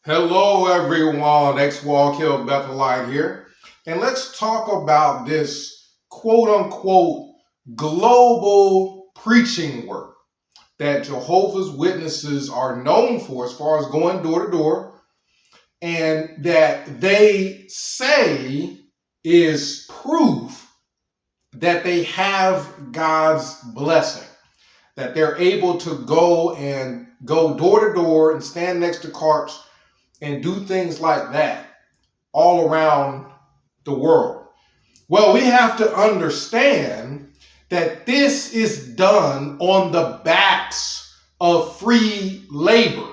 Hello everyone, X-Walk Hill Bethelite here. And let's talk about this quote-unquote global preaching work that Jehovah's Witnesses are known for as far as going door to door, and that they say is proof that they have God's blessing, that they're able to go door to door and stand next to carts and do things like that all around the world. Well, we have to understand that this is done on the backs of free labor.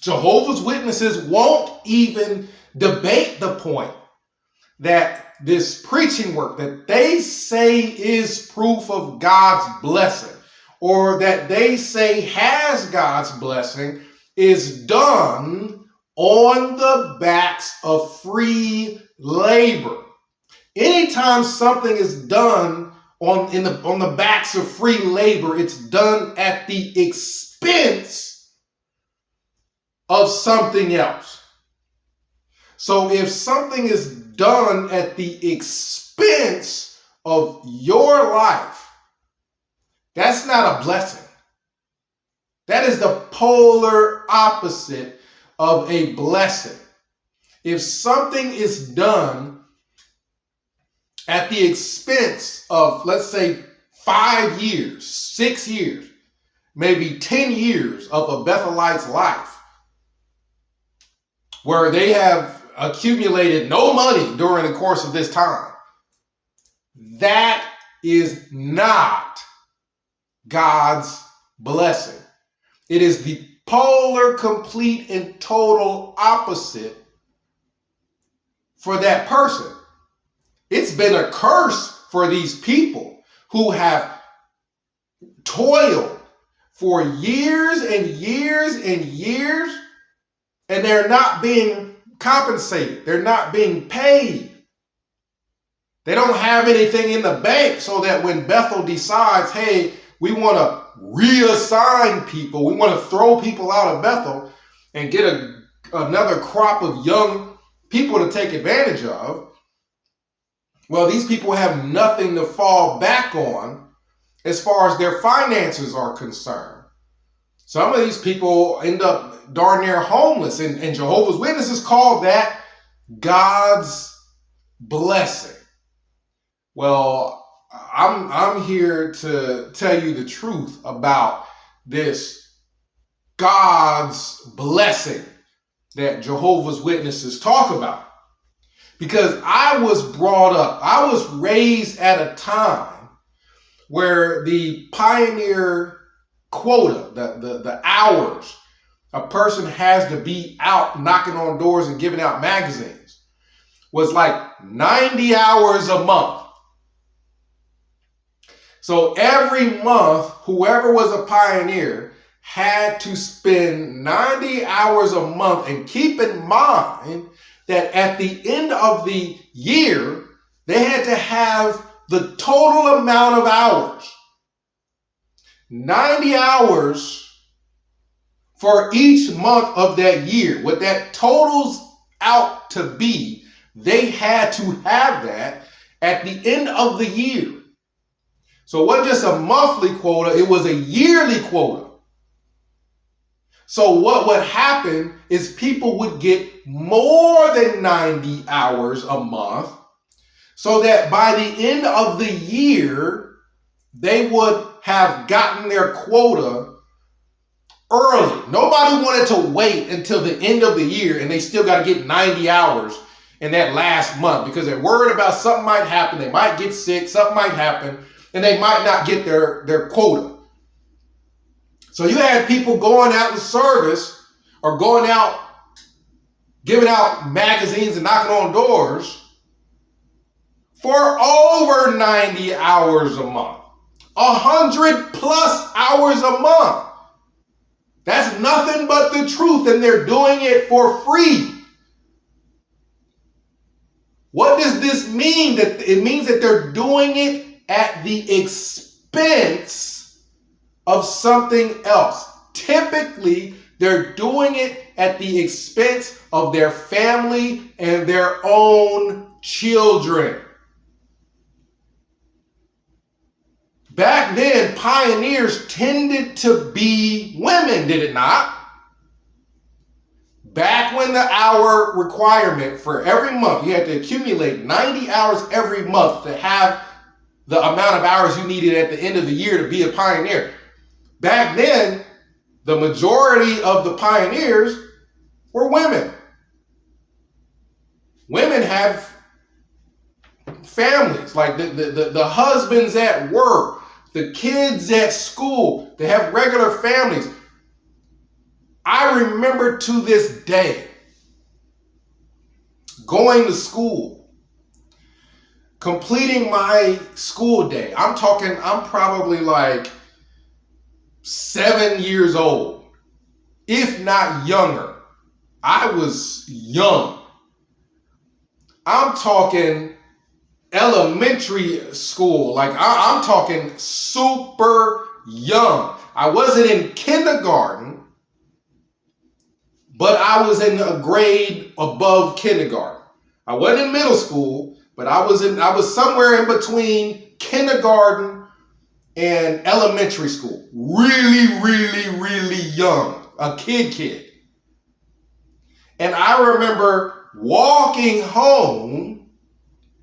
Jehovah's Witnesses won't even debate the point that this preaching work that they say is proof of God's blessing, or that they say has God's blessing, is done on the backs of free labor. Anytime something is done on the backs of free labor, it's done at the expense of something else. So if something is done at the expense of your life, that's not a blessing. That is the polar opposite of a blessing. If something is done at the expense of, let's say, 5 years, 6 years, maybe 10 years of a Bethelite's life, where they have accumulated no money during the course of this time, that is not God's blessing. It is the polar, complete, and total opposite for that person. It's been a curse for these people who have toiled for years and years and years, and they're not being compensated. They're not being paid. They don't have anything in the bank so that when Bethel decides, hey, we want to reassign people, we want to throw people out of Bethel and get another crop of young people to take advantage of, well, these people have nothing to fall back on as far as their finances are concerned. Some of these people end up darn near homeless, and Jehovah's Witnesses call that God's blessing. Well, I'm here to tell you the truth about this God's blessing that Jehovah's Witnesses talk about. Because I was raised at a time where the pioneer quota, the hours a person has to be out knocking on doors and giving out magazines, was like 90 hours a month. So every month, whoever was a pioneer had to spend 90 hours a month. And keep in mind that at the end of the year, they had to have the total amount of hours. 90 hours for each month of that year. What that totals out to be, they had to have that at the end of the year. So it wasn't just a monthly quota, it was a yearly quota. So what would happen is people would get more than 90 hours a month, so that by the end of the year, they would have gotten their quota early. Nobody wanted to wait until the end of the year and they still got to get 90 hours in that last month because they're worried about something might happen. They might get sick, something might happen, and they might not get their quota. So you had people going out in service or going out, giving out magazines and knocking on doors for over 90 hours a month, 100 plus hours a month. That's nothing but the truth, and they're doing it for free. What does this mean? That it means that they're doing it at the expense of something else. Typically, They're doing it at the expense of their family and their own children. Back then, pioneers tended to be women, did it not? Back when the hour requirement for every month, you had to accumulate 90 hours every month to have the amount of hours you needed at the end of the year to be a pioneer. Back then, the majority of the pioneers were women. Women have families, like the husbands at work, the kids at school, they have regular families. I remember to this day going to school, completing my school day. I'm probably like 7 years old, if not younger. I was young. I'm talking elementary school. Like I'm talking super young. I wasn't in kindergarten, but I was in a grade above kindergarten. I wasn't in middle school, but I was somewhere in between kindergarten and elementary school. Really, really, really young. A kid. And I remember walking home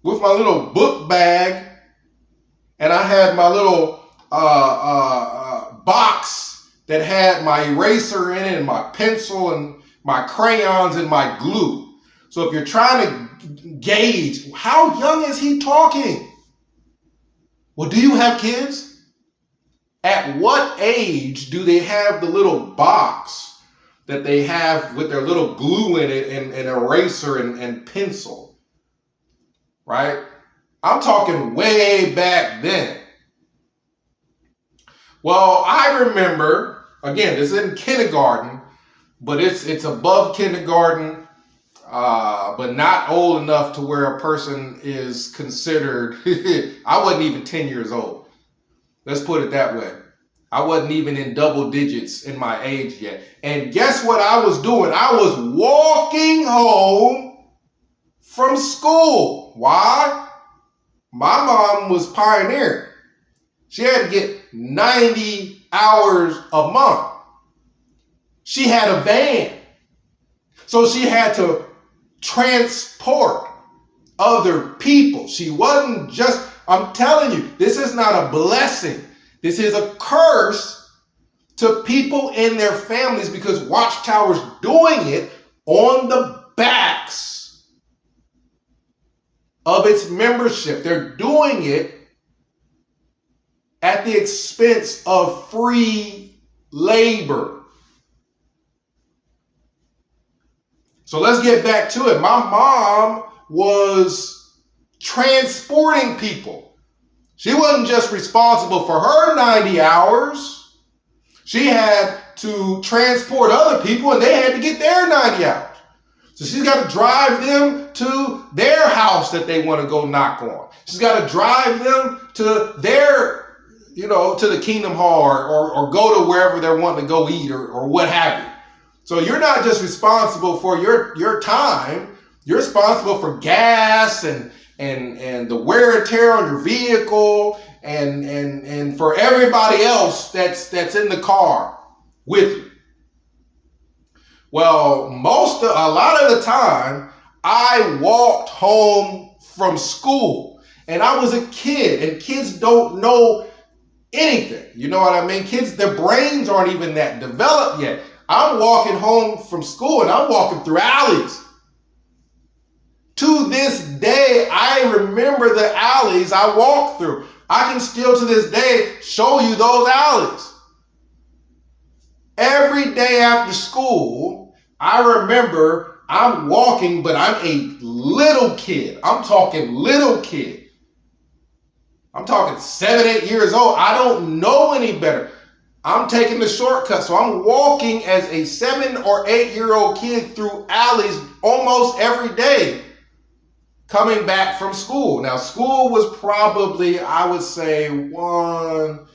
with my little book bag, and I had my little box that had my eraser in it and my pencil and my crayons and my glue. So if you're trying to gauge, how young is he talking? Well, do you have kids? At what age do they have the little box that they have with their little glue in it and eraser and pencil? Right? I'm talking way back then. Well, I remember, again, this isn't kindergarten, but it's above kindergarten, but not old enough to where a person is considered. I wasn't even 10 years old. Let's put it that way. I wasn't even in double digits in my age yet. And guess what I was doing? I was walking home from school. Why? My mom was pioneering. She had to get 90 hours a month. She had a van. So she had to transport other people. She wasn't just, I'm telling you, this is not a blessing. This is a curse to people and their families, because Watchtower's doing it on the backs of its membership. They're doing it at the expense of free labor. So let's get back to it. My mom was transporting people. She wasn't just responsible for her 90 hours. She had to transport other people, and they had to get their 90 hours. So she's got to drive them to their house that they want to go knock on. She's got to drive them to their, to the Kingdom Hall or go to wherever they're wanting to go eat or what have you. So you're not just responsible for your time. You're responsible for gas and the wear and tear on your vehicle and for everybody else that's in the car with you. Well, a lot of the time, I walked home from school, and I was a kid, and kids don't know anything. You know what I mean? Kids, their brains aren't even that developed yet. I'm walking home from school, and I'm walking through alleys. To this day, I remember the alleys I walked through. I can still to this day show you those alleys. Every day after school, I remember I'm walking, but I'm a little kid. I'm talking little kid. I'm talking 7, 8 years old. I don't know any better. I'm taking the shortcut. So I'm walking as a 7 or 8 year old kid through alleys almost every day, coming back from school. Now, school was probably, I would say, 1,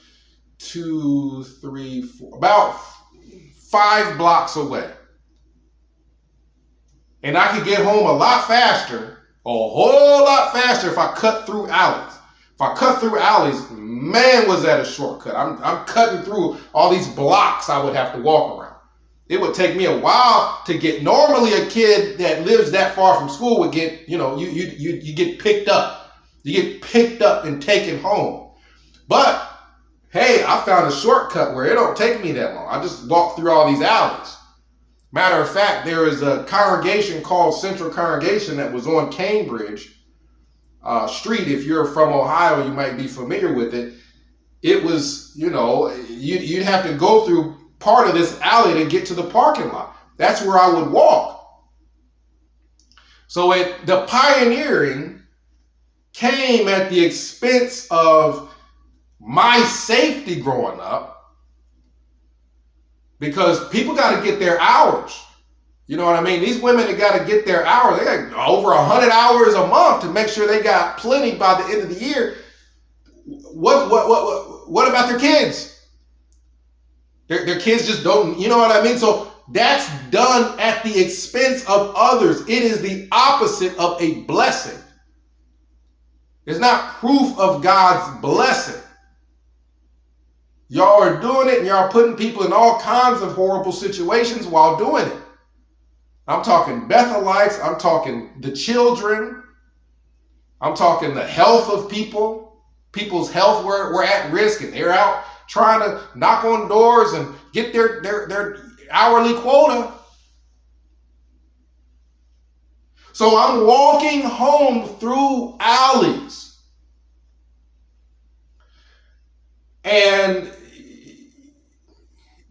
2, 3, 4, about 5 blocks away. And I could get home a lot faster, a whole lot faster if I cut through alleys. If I cut through alleys, man, was that a shortcut. I'm cutting through all these blocks I would have to walk around. It would take me a while to get. Normally a kid that lives that far from school would get, you get picked up. You get picked up and taken home. But hey, I found a shortcut where it don't take me that long. I just walk through all these alleys. Matter of fact, there is a congregation called Central Congregation that was on Cambridge Street. If you're from Ohio, you might be familiar with it. It was, you'd have to go through part of this alley to get to the parking lot. That's where I would walk. So the pioneering came at the expense of my safety growing up, because people got to get their hours. You know what I mean? These women that got to get their hours. They got over 100 hours a month to make sure they got plenty by the end of the year. What about their kids? Their kids just don't, you know what I mean? So that's done at the expense of others. It is the opposite of a blessing. It's not proof of God's blessing. Y'all are doing it and y'all putting people in all kinds of horrible situations while doing it. I'm talking Bethelites. I'm talking the children. I'm talking the health of people. People's health were at risk, and they're out trying to knock on doors and get their hourly quota. So I'm walking home through alleys. And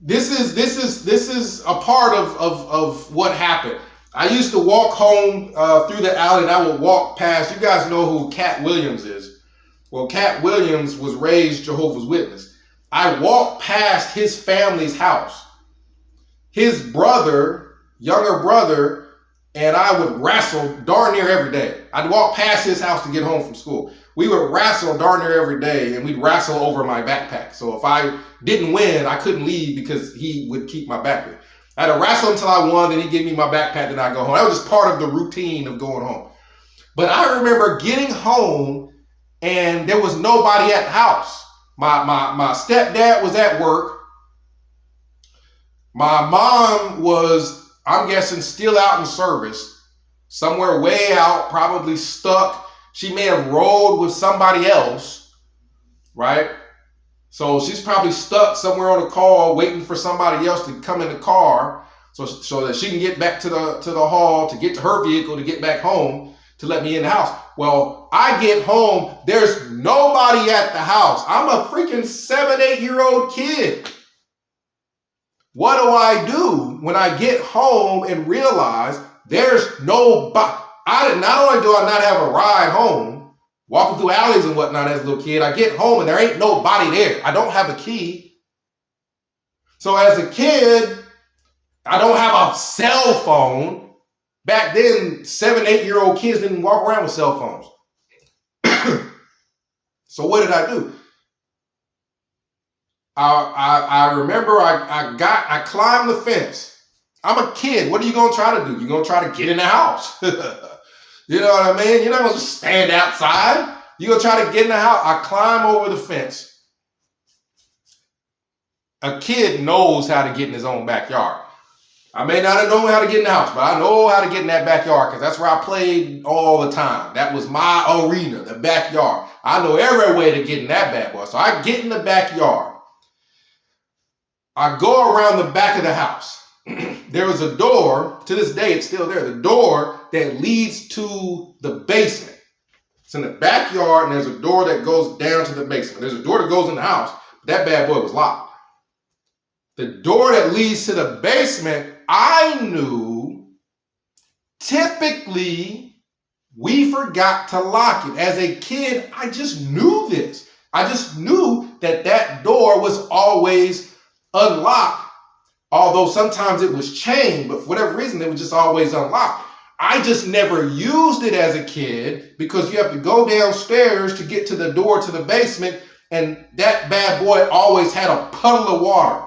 this is a part of what happened. I used to walk home through the alley, and I would walk past. You guys know who Cat Williams is. Well, Cat Williams was raised Jehovah's Witness. I walked past his family's house. His brother, younger brother, and I would wrestle darn near every day. I'd walk past his house to get home from school. We would wrestle darn near every day, and we'd wrestle over my backpack. So if I didn't win, I couldn't leave because he would keep my backpack. I had to wrestle until I won, then he'd give me my backpack, then I'd go home. That was just part of the routine of going home. But I remember getting home, and there was nobody at the house. My stepdad was at work. My mom was, I'm guessing, still out in service, somewhere way out, probably stuck. She may have rode with somebody else, right? So she's probably stuck somewhere on a call waiting for somebody else to come in the car so that she can get back to the hall, to get to her vehicle, to get back home, to let me in the house. Well, I get home, there's nobody at the house. I'm a freaking 7-8-year-old kid. What do I do when I get home and realize there's nobody? Not only do I not have a ride home, walking through alleys and whatnot as a little kid, I get home and there ain't nobody there. I don't have a key. So as a kid, I don't have a cell phone. Back then, 7-8-year-old kids didn't walk around with cell phones. So what did I do? I remember I climbed the fence. I'm a kid. What are you going to try to do? You're going to try to get in the house. You know what I mean? You're not going to just stand outside. You're going to try to get in the house. I climb over the fence. A kid knows how to get in his own backyard. I may not have known how to get in the house, but I know how to get in that backyard because that's where I played all the time. That was my arena, the backyard. I know every way to get in that bad boy. So I get in the backyard. I go around the back of the house. There was a door, to this day it's still there, the door that leads to the basement. It's in the backyard, and there's a door that goes down to the basement. There's a door that goes in the house, but that bad boy was locked. The door that leads to the basement, I knew typically we forgot to lock it. As a kid, I just knew this. I just knew that door was always unlocked. Although sometimes it was chained, but for whatever reason, it was just always unlocked. I just never used it as a kid because you have to go downstairs to get to the door to the basement, and that bad boy always had a puddle of water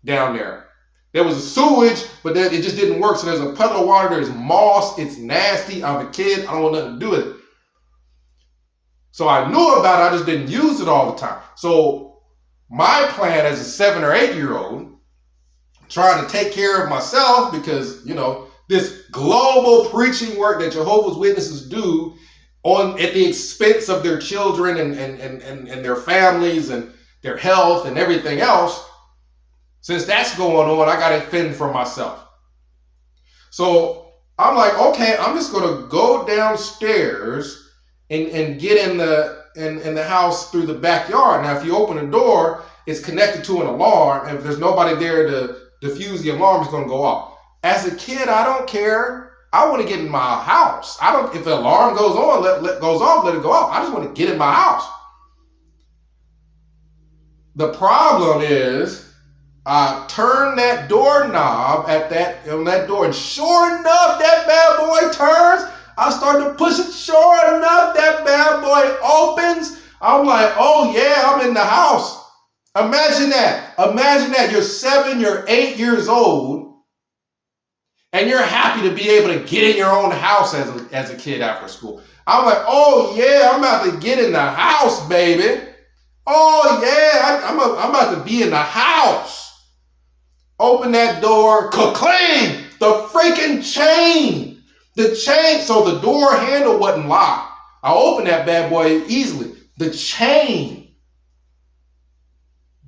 down there. There was a sewage, but then it just didn't work. So there's a puddle of water, there's moss, it's nasty. I'm a kid, I don't want nothing to do with it. So I knew about it, I just didn't use it all the time. So my plan as a 7 or 8 year old, trying to take care of myself, because, you know, this global preaching work that Jehovah's Witnesses do at the expense of their children and their families and their health and everything else, since that's going on, I got to fend for myself. So I'm like, okay, I'm just going to go downstairs and get in the house through the backyard. Now, if you open the door, it's connected to an alarm. And if there's nobody there to diffuse the alarm, it's going to go off. As a kid, I don't care. I want to get in my house. If the alarm goes on, goes off, let it go off. I just want to get in my house. The problem is, I turned that doorknob on that door, and sure enough, that bad boy turns. I start to push it. Sure enough, that bad boy opens. I'm like, oh yeah, I'm in the house. Imagine that. Imagine that. You're 7, you're 8 years old, and you're happy to be able to get in your own house as a kid after school. I'm like, oh yeah, I'm about to get in the house, baby. Oh yeah, I'm about to be in the house. Open that door, ka-cling, the freaking chain. The chain, so the door handle wasn't locked. I opened that bad boy easily. The chain,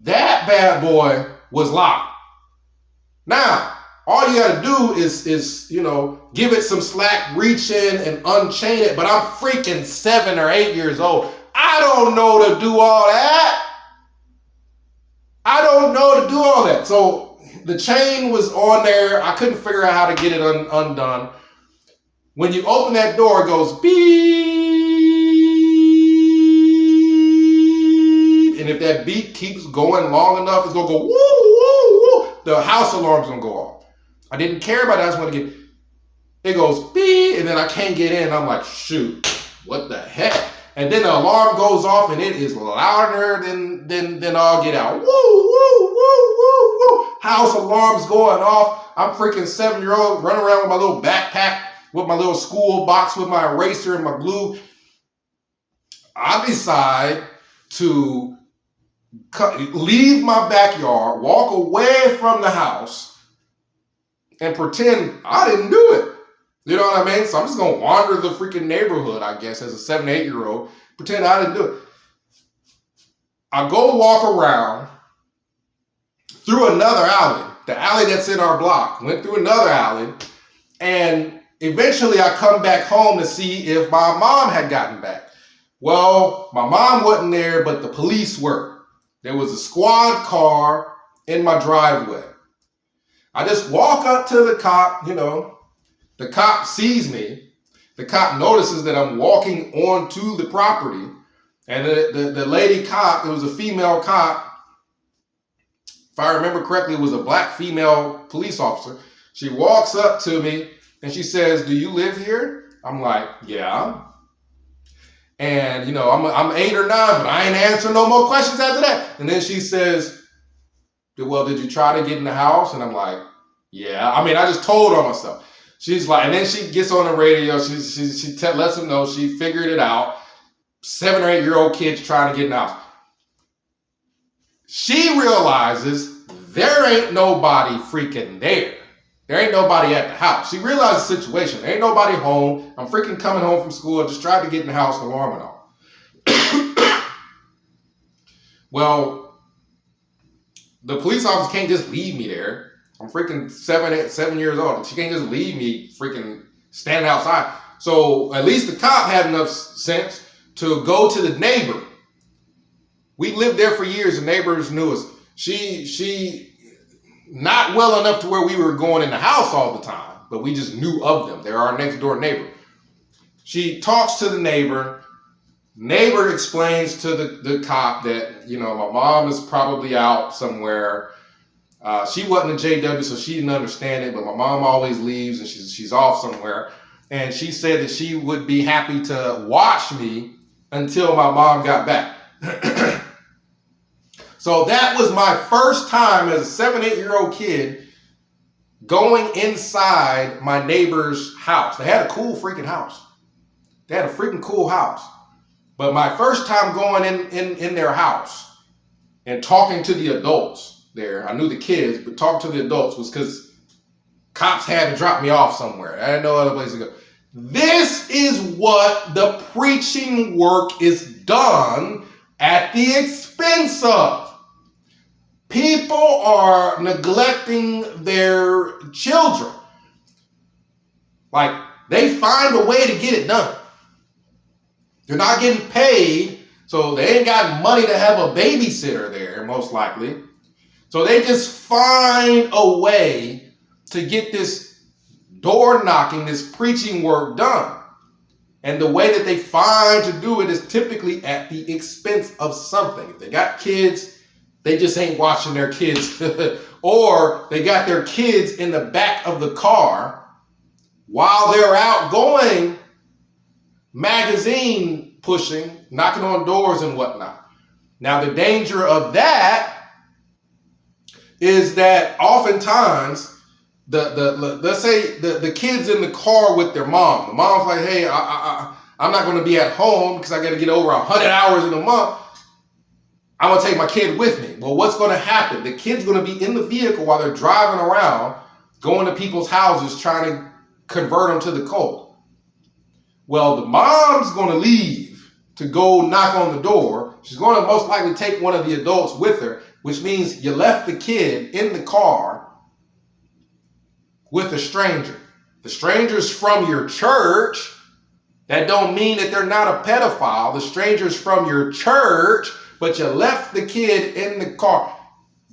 that bad boy was locked. Now, all you gotta do is give it some slack, reach in and unchain it, but I'm freaking 7 or 8 years old. I don't know to do all that. So the chain was on there. I couldn't figure out how to get it undone. When you open that door, it goes beep. And if that beep keeps going long enough, it's going to go woo, woo, woo. The house alarm's going to go off. I didn't care about it. I just want to get, it goes beep, and then I can't get in. I'm like, shoot, what the heck? And then the alarm goes off, and it is louder than I'll get out. Woo, woo, woo, woo, woo. House alarm's going off. I'm freaking 7-year-old running around with my little backpack, with my little school box, with my eraser and my glue. I decide to leave my backyard, walk away from the house, and pretend I didn't do it. You know what I mean? So I'm just going to wander the freaking neighborhood, I guess, as a 7, 8-year-old, pretend I didn't do it. I go walk around through another alley, the alley that's in our block, went through another alley, and eventually I come back home to see if my mom had gotten back. Well, my mom wasn't there, but the police were. There was a squad car in my driveway. I just walk up to the cop, the cop sees me. The cop notices that I'm walking onto the property. And the lady cop, it was a female cop. If I remember correctly, it was a black female police officer. She walks up to me and she says, "Do you live here?" I'm like, "Yeah." And, I'm 8 or 9, but I ain't answering no more questions after that. And then she says, "Well, did you try to get in the house?" And I'm like, "Yeah." I just told on myself. She's like, and then she gets on the radio. She lets them know she figured it out. 7 or 8-year-old kids trying to get in the house. She realizes there ain't nobody freaking there. There ain't nobody at the house. She realized the situation. There ain't nobody home. I'm freaking coming home from school. I just tried to get in the house, alarm and all. Well, the police officer can't just leave me there. I'm freaking 7 years old. She can't just leave me freaking standing outside. So at least the cop had enough sense to go to the neighbor. We lived there for years. The neighbors knew us. She not well enough to where we were going in the house all the time, but we just knew of them. They're our next door neighbor. She talks to the neighbor. Neighbor explains to the cop that, my mom is probably out somewhere. She wasn't a JW, so she didn't understand it, but my mom always leaves and she's off somewhere. And she said that she would be happy to watch me until my mom got back. So that was my first time as a 7, 8-year-old kid going inside my neighbor's house. They had a cool freaking house. They had a freaking cool house. But my first time going in their house and talking to the adults there, I knew the kids, but talking to the adults was because cops had to drop me off somewhere. I had no other place to go. This is what the preaching work is done at the expense of. People are neglecting their children. Like, they find a way to get it done. They're not getting paid, so they ain't got money to have a babysitter there, most likely. So they just find a way to get this door knocking, this preaching work done. And the way that they find to do it is typically at the expense of something. If they got kids, they just ain't watching their kids. Or they got their kids in the back of the car while they're out going magazine pushing, knocking on doors and whatnot. Now, the danger of that is that oftentimes let's say the kids in the car with their mom. The mom's like, hey, I'm not going to be at home because I got to get over 100 hours in a month. I'm going to take my kid with me. Well, what's going to happen? The kid's going to be in the vehicle while they're driving around, going to people's houses, trying to convert them to the cult. Well, the mom's going to leave to go knock on the door. She's going to most likely take one of the adults with her, which means you left the kid in the car with a stranger. The stranger's from your church. That don't mean that they're not a pedophile. The stranger's from your church, but you left the kid in the car.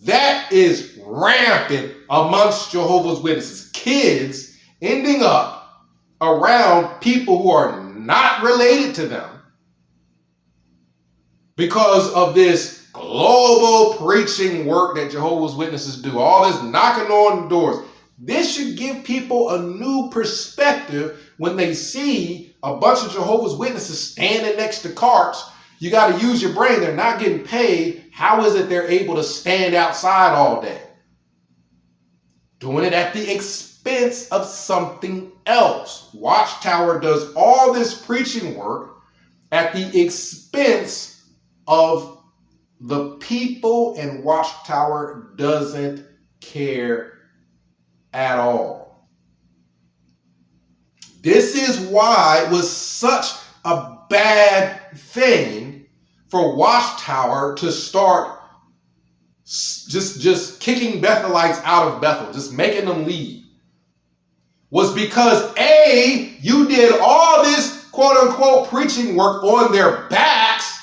That is rampant amongst Jehovah's Witnesses. Kids ending up around people who are not related to them because of this global preaching work that Jehovah's Witnesses do. All this knocking on doors. This should give people a new perspective when they see a bunch of Jehovah's Witnesses standing next to carts. You got to use your brain. They're not getting paid. How is it they're able to stand outside all day? Doing it at the expense of something else. Watchtower does all this preaching work at the expense of the people, and Watchtower doesn't care at all. This is why it was such a bad thing for Watchtower to start just kicking Bethelites out of Bethel, just making them leave, was because A, you did all this quote unquote preaching work on their backs,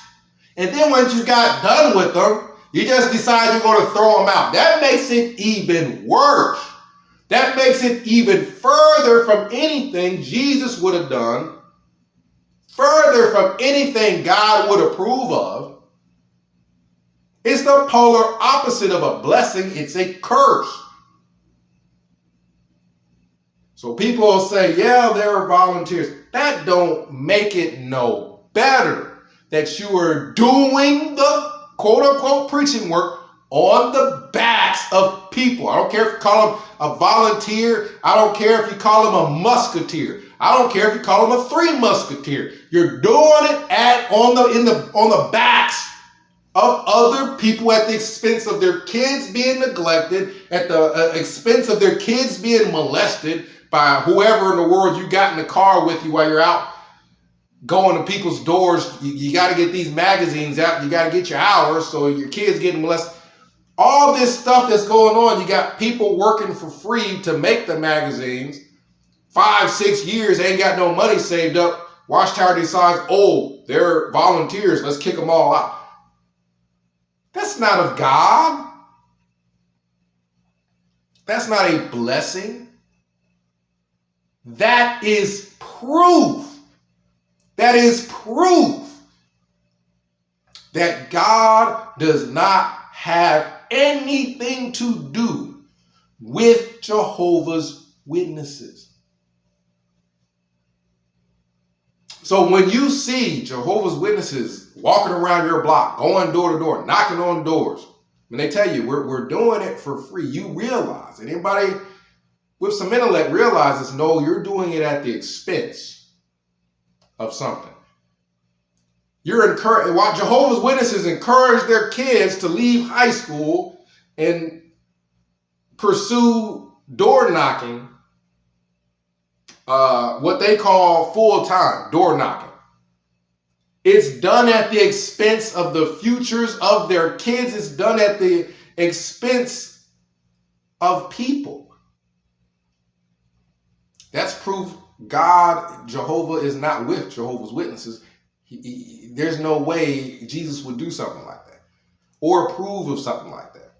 and then once you got done with them, you just decide you're going to throw them out. That makes it even worse. That makes it even further from anything Jesus would have done, further from anything God would approve of. It's the polar opposite of a blessing. It's a curse. So people will say, yeah, there are volunteers. That don't make it no better that you are doing the quote unquote preaching work on the backs of people. I don't care if you call them a volunteer. I don't care if you call them a musketeer. I don't care if you call them a three musketeer. You're doing it on the backs of other people at the expense of their kids being neglected, at the expense of their kids being molested by whoever in the world you got in the car with you while you're out going to people's doors. You got to get these magazines out. You got to get your hours, so your kids getting molested. All this stuff that's going on, you got people working for free to make the magazines. 5-6 years, they ain't got no money saved up. Watchtower decides, oh, they're volunteers. Let's kick them all out. That's not of God. That's not a blessing. That is proof. That is proof that God does not have anything to do with Jehovah's Witnesses. So when you see Jehovah's Witnesses walking around your block, going door to door, knocking on doors, when they tell you we're doing it for free, you realize, anybody with some intellect realizes, no, you're doing it at the expense of something. You're encouraged. While Jehovah's Witnesses encourage their kids to leave high school and pursue door knocking, what they call full-time door knocking. It's done at the expense of the futures of their kids. It's done at the expense of people. That's proof God, Jehovah, is not with Jehovah's Witnesses. There's no way Jesus would do something like that or approve of something like that.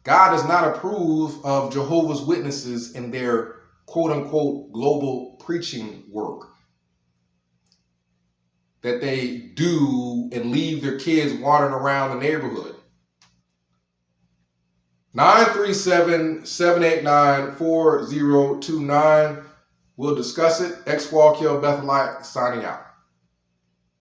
God does not approve of Jehovah's Witnesses in their quote-unquote global preaching work that they do and leave their kids wandering around the neighborhood. 937-789-4029. We'll discuss it. X-Wall Kill Bethelite signing out.